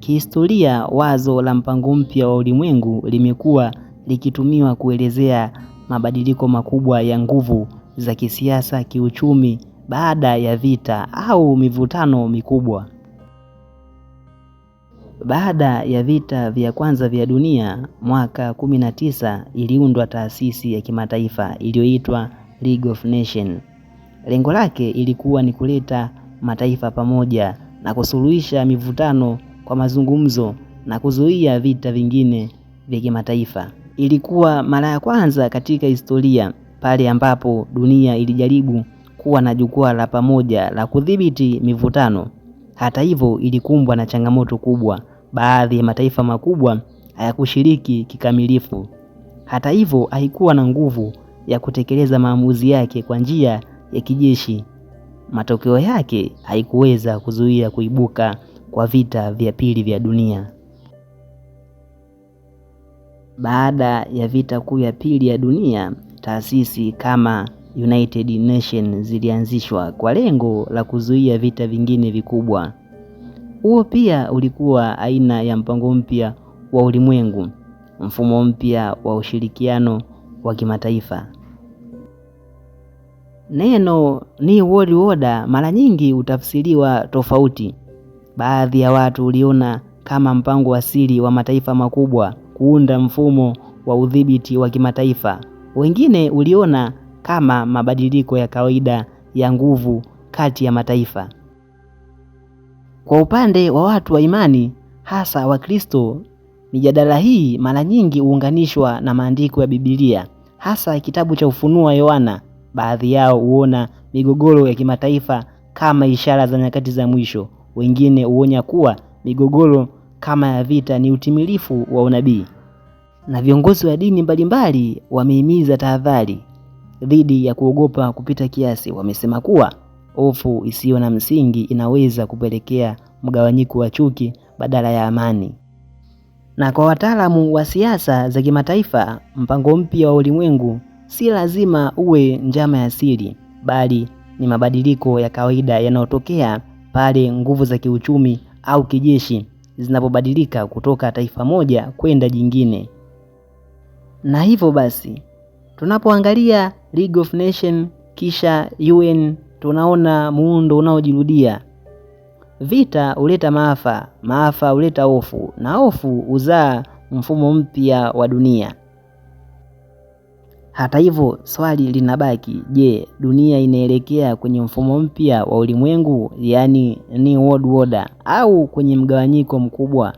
Kihistoria, wazo la mpango mpya wa ulimwengu limekuwa likitumiwa kuelezea mabadiliko makubwa ya nguvu za kisiasa, kiuchumi baada ya vita au mivutano mikubwa. Baada ya vita vya kwanza vya dunia mwaka 19 iliundwa taasisi ya kimataifa iliyoitwa League of Nations. Lengo lake ilikuwa ni kuleta mataifa pamoja na kusuluhisha mivutano kwa mazungumzo na kuzuia vita vingine vya kimataifa. Ilikuwa mara ya kwanza katika historia pale ambapo dunia ilijaribu kuwa na jukwaa la pamoja la kudhibiti mivutano. Hata hivyo, ilikumbwa na changamoto kubwa. Baadhi ya mataifa makubwa hayakushiriki kikamilifu. Hata hivyo, haikuwa na nguvu ya kutekeleza maamuzi yake kwa njia ya kijeshi. Matokeo yake haikuweza kuzuia kuibuka kwa vita vya pili vya dunia. Baada ya vita kuu ya pili ya dunia, taasisi kama United Nations zilianzishwa kwa lengo la kuzuia vita vingine vikubwa. Huo pia ulikuwa aina ya mpango mpya wa ulimwengu, mfumo mpya wa ushirikiano wa kimataifa. Neno New World Order mara nyingi utafsiriwa tofauti. Baadhi ya watu uliona kama mpango wa siri wa mataifa makubwa kuunda mfumo wa udhibiti wa kimataifa. Wengine uliona kama mabadiliko ya kawaida ya nguvu kati ya mataifa. Kwa upande wa watu wa imani, hasa Wakristo, mijadala hii mara nyingi huunganishwa na maandiko ya Biblia, hasa kitabu cha Ufunuo wa Yohana. Baadhi yao huona migogoro ya kimataifa kama ishara za nyakati za mwisho. Wengine huonya kuwa migogoro kama ya vita ni utimilifu wa unabii. Na viongozi wa dini mbalimbali wamehimiza tahadhari dhidi ya kuogopa kupita kiasi. Wamesema kuwa hofu isiyo na msingi inaweza kupelekea mgawanyiko wa chuki badala ya amani. Na kwa wataalamu wa siasa za kimataifa, mpango mpya wa ulimwengu si lazima uwe njama ya siri, bali ni mabadiliko ya kawaida yanayotokea pale nguvu za kiuchumi au kijeshi zinapobadilika kutoka taifa moja kwenda jingine. Na hivyo basi, tunapoangalia League of Nations kisha UN, tunaona muundo unaojirudia. Vita huleta maafa, maafa huleta hofu, na hofu huzaa mfumo mpya wa dunia. Hata hivyo, swali linabaki, je, dunia inaelekea kwenye mfumo mpya wa ulimwengu, yani New World Order, au kwenye mgawanyiko mkubwa?